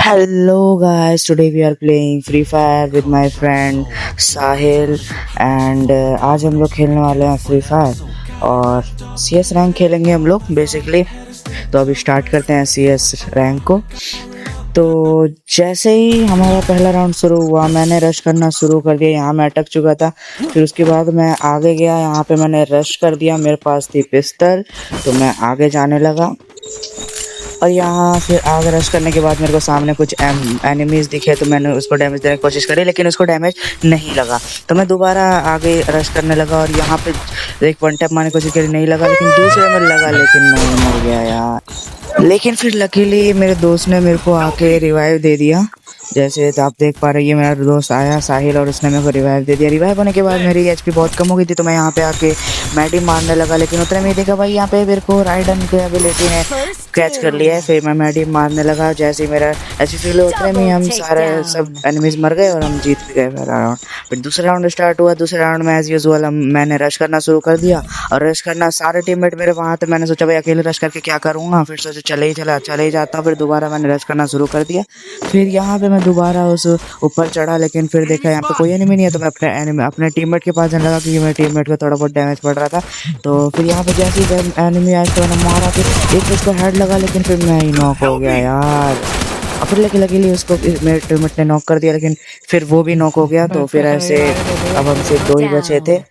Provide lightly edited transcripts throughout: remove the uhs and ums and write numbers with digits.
Hello guys, today we are playing Free Fire with my friend Sahil and आज हम लोग खेलने वाले हैं फ्री फायर और CS रैंक खेलेंगे हम लोग बेसिकली। तो अभी स्टार्ट करते हैं CS रैंक को। तो जैसे ही हमारा पहला राउंड शुरू हुआ मैंने रश करना शुरू कर दिया। यहाँ मैं अटक चुका था, फिर उसके बाद मैं आगे गया, यहाँ पे मैंने रश कर दिया। मेरे पास थी पिस्टल तो मैं आगे जाने लगा और यहाँ फिर आगे रश करने के बाद मेरे को सामने कुछ एनिमीज दिखे तो मैंने उसको डैमेज देने की कोशिश करी, लेकिन उसको डैमेज नहीं लगा। तो मैं दोबारा आगे रश करने लगा और यहाँ पे एक वन टैप मारने की कोशिश करी, नहीं लगा, लेकिन दूसरे में लगा, लेकिन मैं मर गया यार। लेकिन फिर लकीली मेरे दोस्त ने मेरे को आके रिवाइव दे दिया। जैसे तो आप देख पा रहे हैं मेरा दोस्त आया साहिल और उसने मेरे को रिवाइव दे दिया। रिवाइव होने के बाद मेरी एचपी बहुत कम हो गई थी तो मैं यहाँ पे आके मैडी मारने लगा, लेकिन उतने में देखा भाई यहाँ पे मेरे को राइडन की एबिलिटी ने कैच कर लिया है। फिर मैं मैडी मारने लगा, जैसे ही मेरा एचपी फील उतने में हम सारे सब एनिमीज मर गए और हम जीत भी गए पहला राउंड। फिर दूसरा राउंड स्टार्ट हुआ। दूसरे राउंड में एज यूजुअल मैंने रश करना शुरू कर दिया और रश करना सारे टीममेट मेरे वहाँ थे। मैंने सोचा भाई अकेले रश करके क्या करूँगा, फिर सोचा चले ही जाता हूँ। फिर दोबारा मैंने रश करना शुरू कर दिया। फिर यहाँ पे मैं दोबारा उस ऊपर चढ़ा, लेकिन फिर देखा यहाँ पे कोई एनिमी नहीं है तो मैं अपने टीममेट के पास जाने लगा क्योंकि मेरे टीममेट को थोड़ा बहुत डैमेज पड़ रहा था। तो फिर यहाँ पे जैसे ही एनिमी आया तो मैंने मारा, फिर एक उसको हेड लगा, लेकिन फिर मैं ही नॉक हो गया यार। और फिर लकीली उसको मेरे टीममेट ने नॉक कर दिया, लेकिन फिर वो भी नॉक हो गया। तो फिर ऐसे अब हम सिर्फ दो ही बचे थे।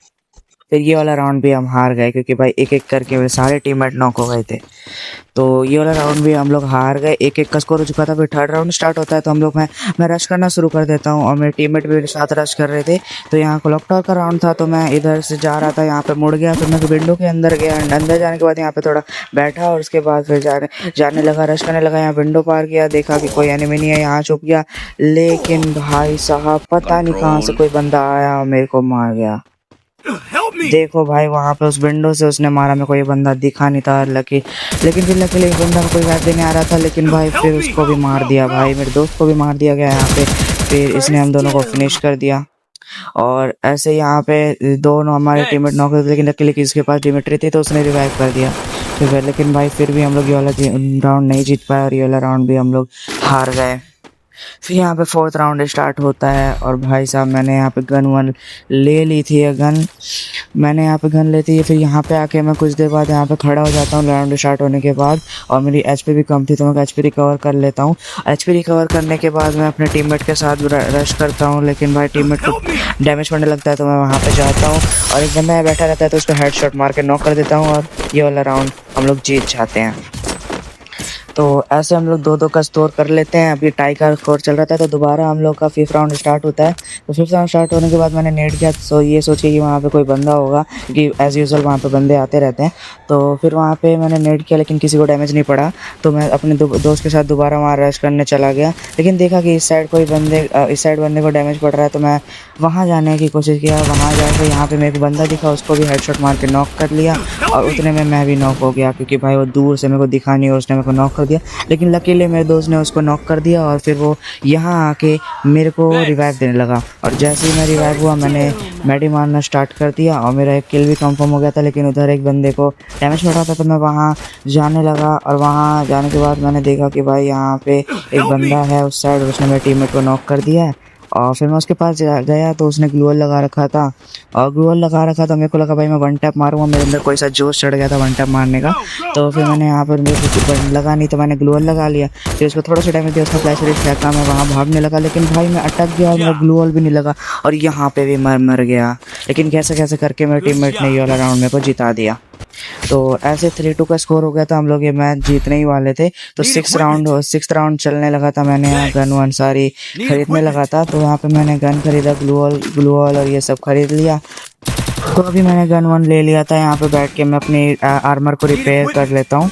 फिर ये वाला राउंड भी हम हार गए क्योंकि भाई एक एक करके मेरे सारे टीममेट नॉक हो गए थे। तो ये वाला राउंड भी हम लोग हार गए, एक एक का स्कोर हो चुका था। फिर थर्ड राउंड स्टार्ट होता है तो हम लोग मैं रश करना शुरू कर देता हूँ और मेरे टीममेट भी मेरे साथ रश कर रहे थे। तो यहाँ क्लॉक टावर का राउंड था तो मैं इधर से जा रहा था, यहाँ पे मुड़ गया। फिर मैं विंडो के अंदर गया, अंदर जाने के बाद यहाँ पे थोड़ा बैठा और उसके बाद फिर जाने लगा, रश करने लगा। यहाँ विंडो पार किया, देखा कि कोई एनिमी नहीं है, यहाँ छुप गया। लेकिन भाई साहब पता नहीं कहाँ से कोई बंदा आया और मेरे को मार गया। देखो भाई वहाँ पे उस विंडो से उसने मारा, मेरे को ये बंदा दिखा नहीं था लेकिन फिर लकीली बंदा कोई वैसे देने आ रहा था, लेकिन भाई फिर उसको भी मार दिया। भाई मेरे दोस्त को भी मार दिया गया यहाँ पे। फिर इसने हम दोनों को फिनिश कर दिया और ऐसे यहाँ पे दोनों हमारे टीममेट नॉक हुए, लेकिन लकीली किसके पास डिमिट्री थी तो उसने रिवाइव कर दिया। लेकिन भाई फिर भी हम लोग ये वाला राउंड नहीं जीत पाए और ये वाला राउंड भी हम लोग हार गए। फिर यहाँ पे फोर्थ राउंड स्टार्ट होता है और भाई साहब मैंने यहाँ पे गन वन ले ली थी। मैंने यहाँ पे गन ली थी। फिर यहाँ पे आके मैं कुछ देर बाद यहाँ पे खड़ा हो जाता हूँ राउंड स्टार्ट होने के बाद, और मेरी एचपी भी कम थी तो मैं एचपी रिकवर कर लेता हूँ। एचपी रिकवर करने के बाद मैं अपने टीममेट के साथ रश करता हूँ, लेकिन भाई टीममेट को डैमेज पड़ने लगता है तो मैं वहाँ पर जाता हूँ और एक बंदा बैठा रहता है तो उसको हेडशॉट मार के नॉक कर देता हूँ और ये वाला राउंड हम लोग जीत जाते हैं। तो ऐसे हम लोग दो दो का स्कोर कर लेते हैं। अभी टाई का स्कोर चल रहा था तो दोबारा हम लोग का फिफ्थ राउंड स्टार्ट होता है। तो फिफ्थ राउंड स्टार्ट होने के बाद मैंने नेट किया तो ये सोचिए कि वहाँ पे कोई बंदा होगा क्योंकि एज़ यूजुअल वहाँ पे बंदे आते रहते हैं। तो फिर वहाँ पे मैंने नेट किया लेकिन किसी को डैमेज नहीं पड़ा, तो मैं अपने दोस्त के साथ दोबारा वहाँ रश करने चला गया। लेकिन देखा कि इस साइड बंदे को डैमेज पड़ रहा है तो मैं वहाँ जाने की कोशिश किया। वहाँ जाकर यहाँ पे मेरे को बंदा दिखा, उसको भी हेडशॉट मार के नॉक कर लिया और उतने में मैं भी नॉक हो गया क्योंकि भाई वो दूर से मेरे को दिखा नहीं और उसने मेरे को नॉक कर दिया। लेकिन लकीली मेरे दोस्त ने उसको नॉक कर दिया और फिर वो यहाँ आके मेरे को रिवाइव देने लगा और जैसे ही मैं रिवाइव हुआ मैंने मैडी मारना स्टार्ट कर दिया और मेरा एक किल भी कंफर्म हो गया था। लेकिन उधर एक बंदे को डैमेज पड़ रहा था तो मैं वहाँ जाने लगा और वहाँ जाने के बाद मैंने देखा कि भाई यहाँ पे एक बंदा है उस साइड, उसने मेरे टीममेट को नॉक कर दिया है। और फिर मैं उसके पास गया तो उसने ग्लूअल लगा रखा था तो मेरे को लगा भाई मैं वन टैप मारूंगा, मेरे अंदर कोई सा जोश चढ़ गया था वन टैप मारने का। तो फिर मैंने यहाँ पर मेरे को लगा नहीं तो मैंने ग्लूअल लगा लिया। फिर उसको थोड़ा सा डैमेज दिया, उसका फ्लैश फेंका, मैं वहाँ भागने लगा लेकिन भाई मैं अटक गया और मेरा ग्लूअल भी नहीं लगा और यहाँ पे भी मर गया। लेकिन कैसे करके मेरे टीममेट ने ये वाला राउंड मेरे को जिता दिया। तो ऐसे 3-2 का स्कोर हो गया था, हम लोग ये मैच जीतने ही वाले थे। तो सिक्स राउंड चलने लगा था, मैंने यहाँ गन वन सारी खरीदने लगा था। तो यहाँ पे मैंने गन खरीदा, ग्लूअल और ये सब खरीद लिया। तो अभी मैंने गन वन ले लिया था, यहाँ पे बैठ के मैं अपनी आर्मर को रिपेयर कर लेता हूँ।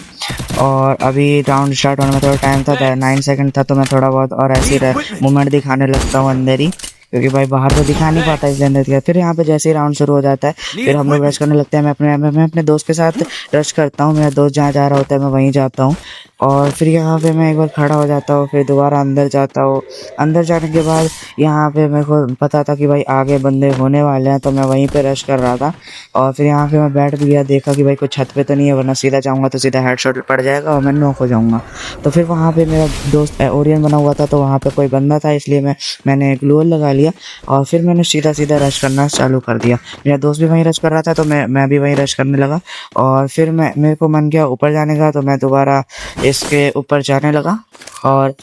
और अभी राउंड स्टार्ट होने में थोड़ा टाइम था, 9 सेकंड था, तो मैं थोड़ा बहुत और ऐसे मूवमेंट दिखाने लगता हूँ अंदर ही क्योंकि भाई बाहर तो दिखा नहीं पाता इसलिए अंदर दिखा। फिर यहाँ पे जैसे ही राउंड शुरू हो जाता है फिर हम लोग रश करने लगते हैं। मैं अपने दोस्त के साथ रश करता हूँ, मेरा दोस्त जहाँ जा रहा होता है मैं वहीं जाता हूँ। और फिर यहाँ पे मैं एक बार खड़ा हो जाता हूँ, फिर दोबारा अंदर जाता हूँ। अंदर जाने के बाद यहाँ पे मेरे को पता था कि भाई आगे बंदे होने वाले हैं, तो मैं वहीं पे रश कर रहा था। और फिर यहाँ पे मैं बैठ भी गया, देखा कि भाई कोई छत पे तो नहीं है, वरना सीधा जाऊँगा तो सीधा हेडशॉट पड़ जाएगा और मैं नॉक हो जाऊँगा। तो फिर वहाँ पे मेरा दोस्त ओरियन बना हुआ था, तो वहाँ पे कोई बंदा था, इसलिए मैंने ग्लूअल लगा लिया और फिर मैंने सीधा सीधा रश करना चालू कर दिया। मेरा दोस्त भी वहीं रश कर रहा था, तो मैं भी वहीं रश करने लगा। और फिर मेरे को मन किया ऊपर जाने का, तो मैं दोबारा इसके ऊपर जाने लगा। और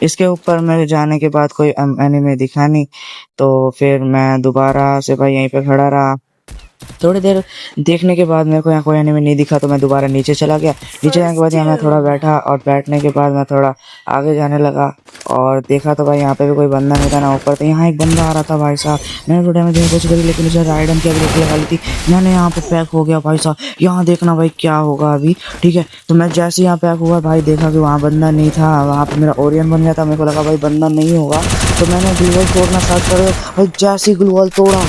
इसके ऊपर मेरे जाने के बाद कोई एनिमी दिखा नहीं, तो फिर मैं दोबारा से भाई यहीं पे खड़ा रहा। थोड़ी देर देखने के बाद मेरे को यहाँ कोई एनिमी नहीं दिखा, तो मैं दोबारा नीचे चला गया। नीचे जाने के बाद यहाँ मैं थोड़ा बैठा और बैठने के बाद मैं थोड़ा आगे जाने लगा और देखा तो भाई यहाँ पे भी कोई बंदा नहीं था ना ऊपर। तो यहाँ एक बंदा आ रहा था भाई साहब, मैंने तो डैमेज देने की कोशिश करी, लेकिन उसे राइडन की अबिलिटी लगा ली थी। मैंने यहाँ पे पैक हो गया भाई साहब। यहाँ देखना भाई क्या होगा अभी, ठीक है। तो मैं जैसे यहाँ पैक हुआ भाई, देखा कि वहाँ बंदा नहीं था, वहाँ पे मेरा ओरियन बन गया था। मेरे को लगा भाई बंदा नहीं होगा, तो मैंने ग्लूवल तोड़ना स्टार्ट कर दिया। भाई जैसे ग्लूवल तोड़ा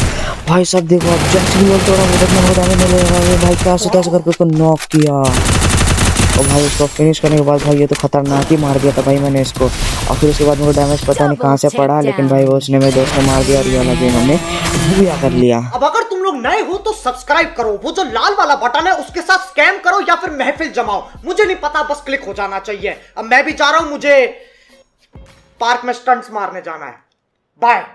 भाई सब देखो, अब जैसे ग्लूवल तोड़ा उधर में बहुत आगे मिले भाई, कैसे कैसे करके उसको नॉक किया। और भाई उसको फिनिश करने के बाद भाई ये तो खतरनाक ही मार दिया था भाई मैंने इसको। और फिर उसके बाद मेरे को डैमेज पता नहीं कहाँ से पड़ा, लेकिन भाई वो उसने मेरे दोस्त को मार दिया और ये वाला गेम हमने पूरा कर लिया। अब अगर तुम लोग नए हो तो सब्सक्राइब करो, वो जो लाल वाला बटन है उसके साथ स्कैम करो या फिर महफिल जमाओ, मुझे नहीं पता, बस क्लिक हो जाना चाहिए। अब मैं भी जा रहा हूं, मुझे पार्क में स्टंट्स मारने जाना है। बाय।